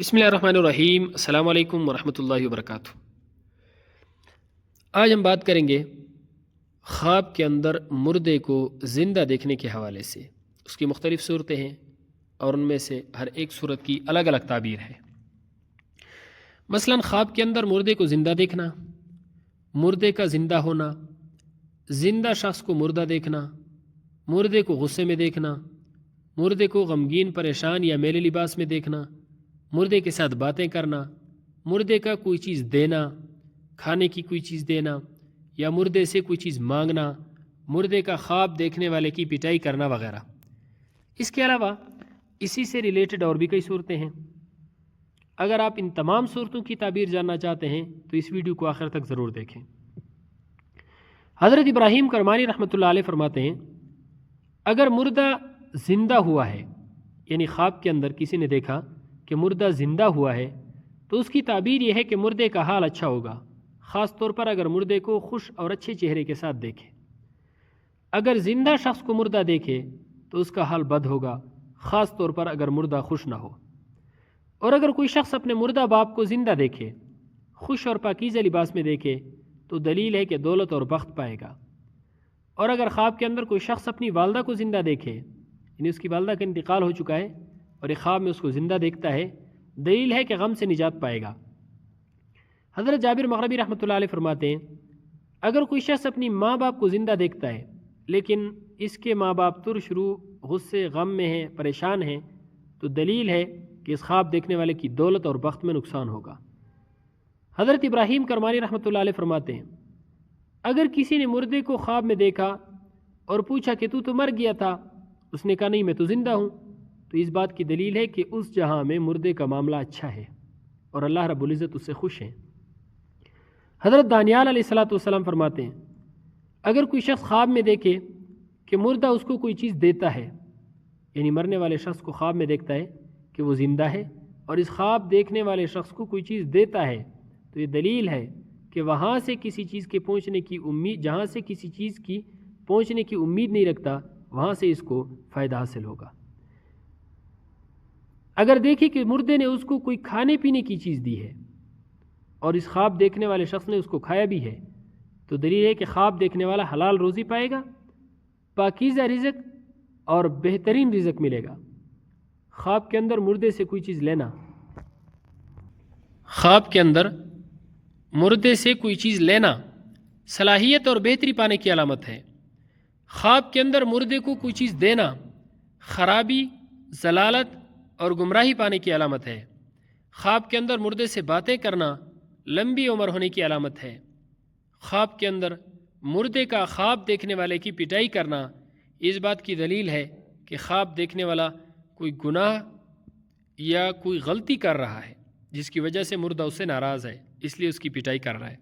بسم اللہ الرحمن الرحیم۔ السلام علیکم ورحمۃ اللہ وبرکاتہ۔ آج ہم بات کریں گے خواب کے اندر مردے کو زندہ دیکھنے کے حوالے سے۔ اس کی مختلف صورتیں ہیں اور ان میں سے ہر ایک صورت کی الگ الگ تعبیر ہے۔ مثلاً خواب کے اندر مردے کو زندہ دیکھنا، مردے کا زندہ ہونا، زندہ شخص کو مردہ دیکھنا، مردے کو غصے میں دیکھنا، مردے کو غمگین پریشان یا میلے لباس میں دیکھنا، مردے کے ساتھ باتیں کرنا، مردے کا کوئی چیز دینا، کھانے کی کوئی چیز دینا، یا مردے سے کوئی چیز مانگنا، مردے کا خواب دیکھنے والے کی پٹائی کرنا وغیرہ۔ اس کے علاوہ اسی سے ریلیٹڈ اور بھی کئی صورتیں ہیں۔ اگر آپ ان تمام صورتوں کی تعبیر جاننا چاہتے ہیں تو اس ویڈیو کو آخر تک ضرور دیکھیں۔ حضرت ابراہیم کرمانی رحمۃ اللہ علیہ فرماتے ہیں، اگر مردہ زندہ ہوا ہے، یعنی خواب کے اندر کسی نے دیکھا کہ مردہ زندہ ہوا ہے، تو اس کی تعبیر یہ ہے کہ مردے کا حال اچھا ہوگا، خاص طور پر اگر مردے کو خوش اور اچھے چہرے کے ساتھ دیکھے۔ اگر زندہ شخص کو مردہ دیکھے تو اس کا حال بد ہوگا، خاص طور پر اگر مردہ خوش نہ ہو۔ اور اگر کوئی شخص اپنے مردہ باپ کو زندہ دیکھے، خوش اور پاکیزہ لباس میں دیکھے، تو دلیل ہے کہ دولت اور بخت پائے گا۔ اور اگر خواب کے اندر کوئی شخص اپنی والدہ کو زندہ دیکھے، یعنی اس کی والدہ کا انتقال ہو چکا ہے اور ایک خواب میں اس کو زندہ دیکھتا ہے، دلیل ہے کہ غم سے نجات پائے گا۔ حضرت جابر مغربی رحمۃ اللہ علیہ فرماتے ہیں، اگر کوئی شخص اپنی ماں باپ کو زندہ دیکھتا ہے لیکن اس کے ماں باپ ترش روح، غصے، غم میں ہیں، پریشان ہیں، تو دلیل ہے کہ اس خواب دیکھنے والے کی دولت اور بخت میں نقصان ہوگا۔ حضرت ابراہیم کرمانی رحمۃ اللہ علیہ فرماتے ہیں، اگر کسی نے مردے کو خواب میں دیکھا اور پوچھا کہ تو مر گیا تھا، اس نے کہا نہیں، میں تو زندہ ہوں، تو اس بات کی دلیل ہے کہ اس جہاں میں مردے کا معاملہ اچھا ہے اور اللہ رب العزت اس سے خوش ہیں۔ حضرت دانیال علیہ السلام فرماتے ہیں، اگر کوئی شخص خواب میں دیکھے کہ مردہ اس کو کوئی چیز دیتا ہے، یعنی مرنے والے شخص کو خواب میں دیکھتا ہے کہ وہ زندہ ہے اور اس خواب دیکھنے والے شخص کو کوئی چیز دیتا ہے، تو یہ دلیل ہے کہ وہاں سے کسی چیز کے پہنچنے کی امید، جہاں سے کسی چیز کی پہنچنے کی امید نہیں رکھتا، وہاں سے اس کو فائدہ حاصل ہوگا۔ اگر دیکھے کہ مردے نے اس کو کوئی کھانے پینے کی چیز دی ہے اور اس خواب دیکھنے والے شخص نے اس کو کھایا بھی ہے، تو دلیل ہے کہ خواب دیکھنے والا حلال روزی پائے گا، پاکیزہ رزق اور بہترین رزق ملے گا۔ خواب کے اندر مردے سے کوئی چیز لینا، خواب کے اندر مردے سے کوئی چیز لینا صلاحیت اور بہتری پانے کی علامت ہے۔ خواب کے اندر مردے کو کوئی چیز دینا خرابی، ضلالت اور گمراہی پانے کی علامت ہے۔ خواب کے اندر مردے سے باتیں کرنا لمبی عمر ہونے کی علامت ہے۔ خواب کے اندر مردے کا خواب دیکھنے والے کی پٹائی کرنا اس بات کی دلیل ہے کہ خواب دیکھنے والا کوئی گناہ یا کوئی غلطی کر رہا ہے جس کی وجہ سے مردہ اس سے ناراض ہے، اس لیے اس کی پٹائی کر رہا ہے۔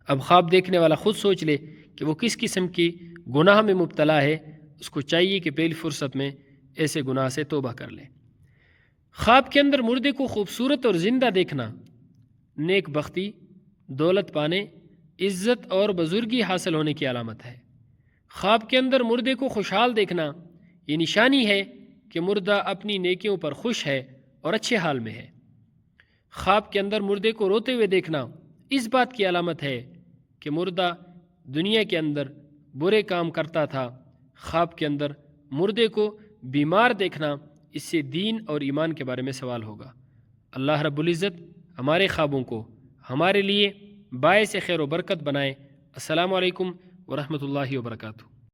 اب خواب دیکھنے والا خود سوچ لے کہ وہ کس قسم کی گناہ میں مبتلا ہے، اس کو چاہیے کہ پہلی فرصت میں ایسے گناہ سے توبہ کر لے۔ خواب کے اندر مردے کو خوبصورت اور زندہ دیکھنا نیک بختی، دولت پانے، عزت اور بزرگی حاصل ہونے کی علامت ہے۔ خواب کے اندر مردے کو خوشحال دیکھنا یہ نشانی ہے کہ مردہ اپنی نیکیوں پر خوش ہے اور اچھے حال میں ہے۔ خواب کے اندر مردے کو روتے ہوئے دیکھنا اس بات کی علامت ہے کہ مردہ دنیا کے اندر برے کام کرتا تھا۔ خواب کے اندر مردے کو بیمار دیکھنا اس سے دین اور ایمان کے بارے میں سوال ہوگا۔ اللہ رب العزت ہمارے خوابوں کو ہمارے لیے باعث خیر و برکت بنائے۔ السلام علیکم ورحمۃ اللہ وبرکاتہ۔